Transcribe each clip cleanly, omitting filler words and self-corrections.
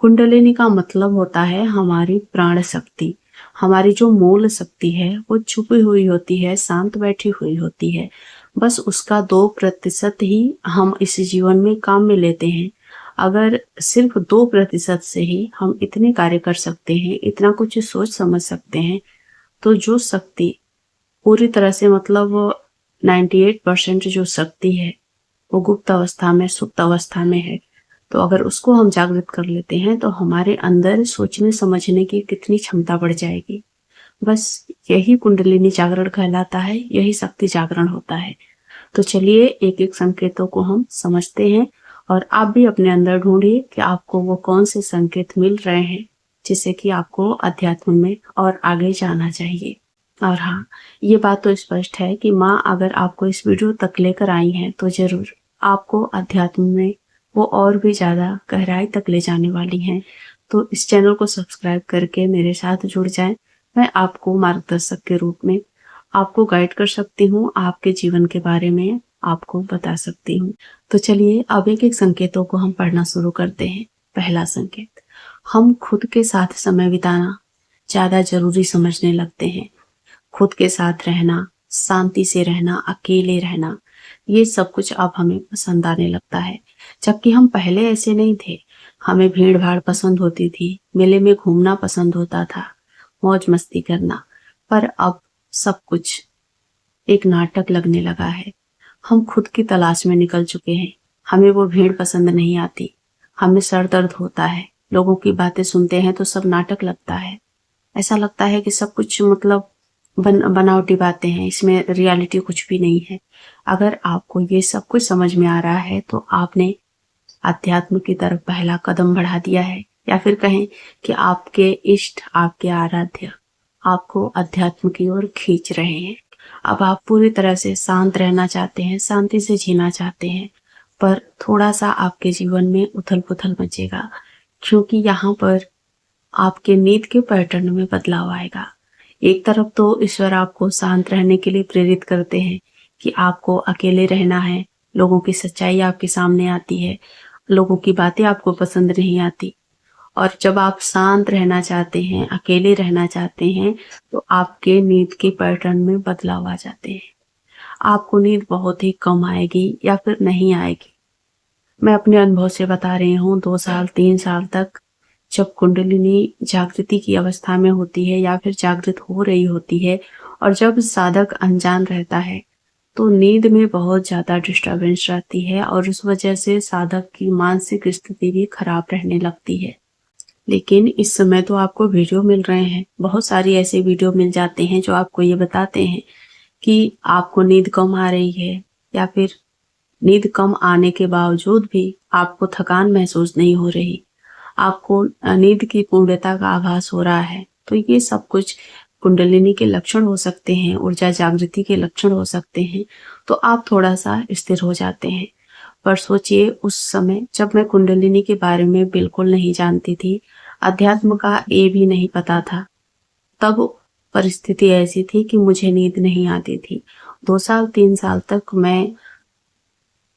कुंडलिनी का मतलब होता है हमारी प्राण शक्ति। हमारी जो मूल शक्ति है वो छुपी हुई होती है, शांत बैठी हुई होती है। बस उसका 2% ही हम इस जीवन में काम में लेते हैं। अगर सिर्फ 2% से ही हम इतने कार्य कर सकते हैं, इतना कुछ सोच समझ सकते हैं, तो जो शक्ति पूरी तरह से मतलब 98% जो शक्ति है वो गुप्त अवस्था में, सुप्त अवस्था में है। तो अगर उसको हम जागृत कर लेते हैं तो हमारे अंदर सोचने समझने की कितनी क्षमता बढ़ जाएगी। बस यही कुंडलिनी जागरण कहलाता है, यही शक्ति जागरण होता है। तो चलिए एक एक संकेतों को हम समझते हैं और आप भी अपने अंदर ढूंढिए कि आपको वो कौन से संकेत मिल रहे हैं जिससे कि आपको अध्यात्म में और आगे जाना चाहिए। और हाँ, ये बात तो स्पष्ट है कि माँ अगर आपको इस वीडियो तक लेकर आई हैं तो जरूर आपको अध्यात्म में वो और भी ज्यादा गहराई तक ले जाने वाली हैं। तो इस चैनल को सब्सक्राइब करके मेरे साथ जुड़ जाएं। मैं आपको मार्गदर्शक के रूप में आपको गाइड कर सकती हूँ, आपके जीवन के बारे में आपको बता सकती हूँ। तो चलिए अब एक एक संकेतों को हम पढ़ना शुरू करते हैं। पहला संकेत, हम खुद के साथ समय बिताना ज्यादा जरूरी समझने लगते हैं। खुद के साथ रहना, शांति से रहना, अकेले रहना, ये सब कुछ अब हमें पसंद आने लगता है। जबकि हम पहले ऐसे नहीं थे। हमें भीड़ भाड़ पसंद होती थी, मेले में घूमना पसंद होता था, मौज मस्ती करना। पर अब सब कुछ एक नाटक लगने लगा है। हम खुद की तलाश में निकल चुके हैं। हमें वो भीड़ पसंद नहीं आती। हमें सर दर्द होता है। लोगों की बातें सुनते हैं तो सब नाटक लगता है। ऐसा लगता है कि सब कुछ मतलब बनावटी बातें हैं, इसमें रियलिटी कुछ भी नहीं है। अगर आपको ये सब कुछ समझ में आ रहा है तो आपने अध्यात्म की तरफ पहला कदम बढ़ा दिया है, या फिर कहें कि आपके इष्ट, आपके आराध्य आपको अध्यात्म की ओर खींच रहे हैं। अब आप पूरी तरह से शांत रहना चाहते हैं, शांति से जीना चाहते हैं, पर थोड़ा सा आपके जीवन में उथल पुथल मचेगा, क्योंकि यहाँ पर आपके नींद के पैटर्न में बदलाव आएगा। एक तरफ तो ईश्वर आपको शांत रहने के लिए प्रेरित करते हैं कि आपको अकेले रहना है, लोगों की सच्चाई आपके सामने आती है, लोगों की बातें आपको पसंद नहीं आती। और जब आप शांत रहना चाहते हैं, अकेले रहना चाहते हैं, तो आपके नींद के पैटर्न में बदलाव आ जाते हैं। आपको नींद बहुत ही कम आएगी या फिर नहीं आएगी। मैं अपने अनुभव से बता रही हूँ, 2 साल 3 साल तक जब कुंडलिनी जागृति की अवस्था में होती है या फिर जागृत हो रही होती है और जब साधक अनजान रहता है तो नींद में बहुत ज्यादा डिस्टरबेंस रहती है और उस वजह से साधक की मानसिक स्थिति भी खराब रहने लगती है। लेकिन इस समय तो आपको वीडियो मिल रहे हैं, बहुत सारी ऐसे वीडियो मिल जाते हैं जो आपको ये बताते हैं कि आपको नींद कम आ रही है या फिर नींद कम आने के बावजूद भी आपको थकान महसूस नहीं हो रही, आपको नींद की पूर्णता का आभास हो रहा है। तो ये सब कुछ कुंडलिनी के लक्षण हो सकते हैं, ऊर्जा जागृति के लक्षण हो सकते हैं। तो आप थोड़ा सा स्थिर हो जाते हैं। पर सोचिए, उस समय जब मैं कुंडलिनी के बारे में बिल्कुल नहीं जानती थी, अध्यात्म का ए भी नहीं पता था, तब परिस्थिति ऐसी थी कि मुझे नींद नहीं आती थी। 2 साल 3 साल तक मैं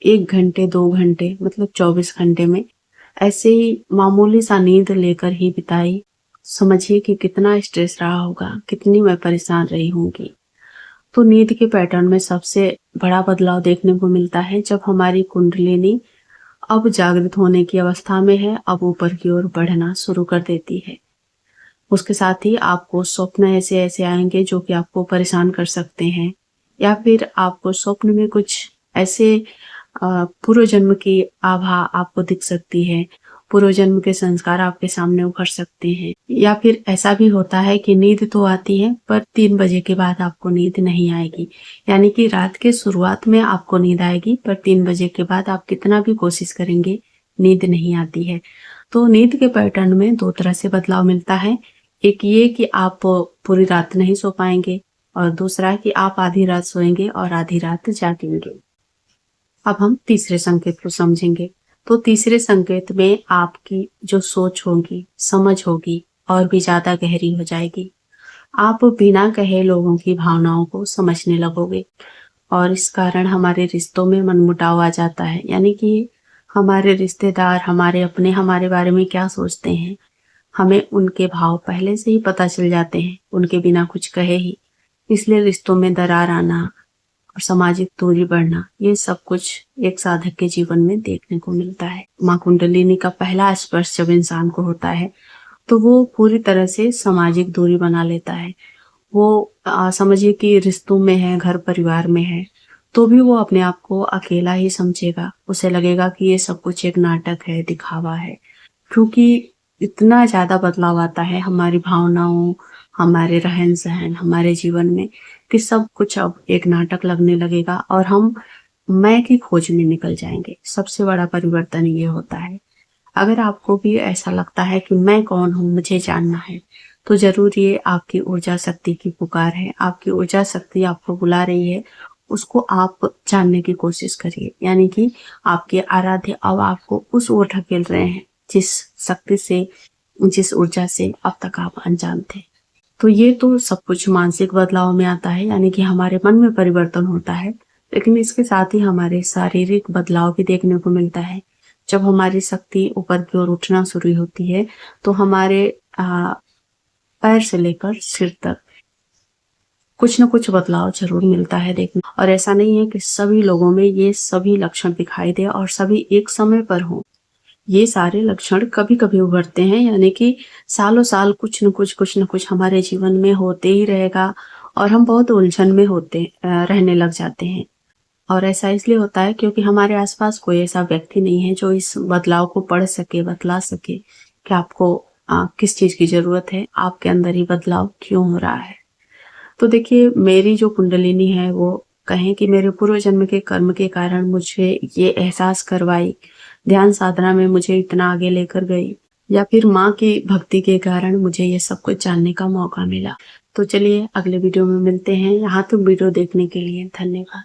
1 घंटे 2 घंटे मतलब 24 घंटे में ऐसे ही मामूली सा नींद लेकर ही बिताई। समझिए कि कितना स्ट्रेस रहा होगा, कितनी मैं परेशान रही होंगी। तो नींद के पैटर्न में सबसे बड़ा बदलाव देखने को मिलता है जब हमारी कुंडलिनी अब जागृत होने की अवस्था में है, अब ऊपर की ओर बढ़ना शुरू कर देती है। उसके साथ ही आपको स्वप्न ऐसे ऐसे आएंगे जो कि आपको परेशान कर सकते हैं, या फिर आपको स्वप्न में कुछ ऐसे पूर्व जन्म की आभा आपको दिख सकती है, पूर्व जन्म के संस्कार आपके सामने उभर सकते हैं। या फिर ऐसा भी होता है कि नींद तो आती है पर 3 बजे के बाद आपको नींद नहीं आएगी, यानी कि रात के शुरुआत में आपको नींद आएगी पर 3 बजे के बाद आप कितना भी कोशिश करेंगे नींद नहीं आती है। तो नींद के पैटर्न में 2 तरह से बदलाव मिलता है। एक ये कि आप पूरी रात नहीं सो पाएंगे, और दूसरा कि आप आधी रात सोएंगे और आधी रात जागेंगे। अब हम तीसरे संकेत को समझेंगे। तो तीसरे संकेत में आपकी जो सोच होगी, समझ होगी, और भी ज्यादा गहरी हो जाएगी। आप बिना कहे लोगों की भावनाओं को समझने लगोगे और इस कारण हमारे रिश्तों में मनमुटाव आ जाता है, यानी कि हमारे रिश्तेदार, हमारे अपने हमारे बारे में क्या सोचते हैं, हमें उनके भाव पहले से ही पता चल जाते हैं, उनके बिना कुछ कहे ही। इसलिए रिश्तों में दरार आना और सामाजिक दूरी बढ़ना, ये सब कुछ एक साधक के जीवन में देखने को मिलता है। माँ कुंडलिनी का पहला स्पर्श जब इंसान को होता है, तो वो पूरी तरह से सामाजिक दूरी बना लेता है। वो समझिए कि रिश्तों में है, घर परिवार में है, तो भी वो अपने आप को अकेला ही समझेगा। उसे लगेगा कि ये सब कुछ एक नाटक है, दिखावा है। क्योंकि इतना ज़्यादा बदलाव आता है हमारी भावनाओं, हमारे रहन-सहन, हमारे जीवन में, कि सब कुछ अब एक नाटक लगने लगेगा और हम मैं की खोज में निकल जाएँगे। सबसे बड़ा परिवर्तन ये होता है। अगर आपको भी ऐसा लगता है कि मैं कौन हूँ, मुझे जानना है, तो ज़रूर ये आपकी ऊर्जा शक्ति की पुकार है। आपकी ऊर्जा शक्ति आपको बुला रही है, उसको आप जानने की कोशिश करिए। यानी कि आपके आराध्य अब आपको उस ओर ढकेल रहे हैं, जिस शक्ति से, जिस ऊर्जा से अब तक आप अनजान थे। तो ये तो सब कुछ मानसिक बदलाव में आता है, यानी कि हमारे मन में परिवर्तन होता है, लेकिन इसके साथ ही हमारे शारीरिक बदलाव भी देखने को मिलता है। जब हमारी शक्ति ऊपर की ओर उठना शुरू होती है, तो हमारे पैर से लेकर सिर तक कुछ न कुछ बदलाव ज़रूर मिलता है देखने। और ऐसा नहीं है कि सभी लोगों में ये सभी लक्षण दिखाई दे और सभी एक समय पर हों। ये सारे लक्षण कभी-कभी उभरते हैं, यानी कि सालों-साल कुछ न कुछ हमारे जीवन में होते ही रहेगा और हम बहुत उलझन में रहने लग जाते हैं। और ऐसा इसलिए होता है क्योंकि हमारे आस-पास कोई ऐसा व्यक्ति नहीं है जो इस बदलाव को पढ़ सके, बतला सके कि आपको किस चीज़ की ज़रूरत है, आपके अंदर ही बदलाव क्यों हो रहा है। तो देखिए, मेरी जो कुंडलिनी है वो कहें कि मेरे पूर्व जन्म के कर्म के कारण मुझे ये एहसास करवाई, ध्यान साधना में मुझे इतना आगे लेकर गई, या फिर माँ की भक्ति के कारण मुझे ये सब कुछ जानने का मौका मिला। तो चलिए अगले वीडियो में मिलते हैं। यहाँ तक वीडियो देखने के लिए धन्यवाद।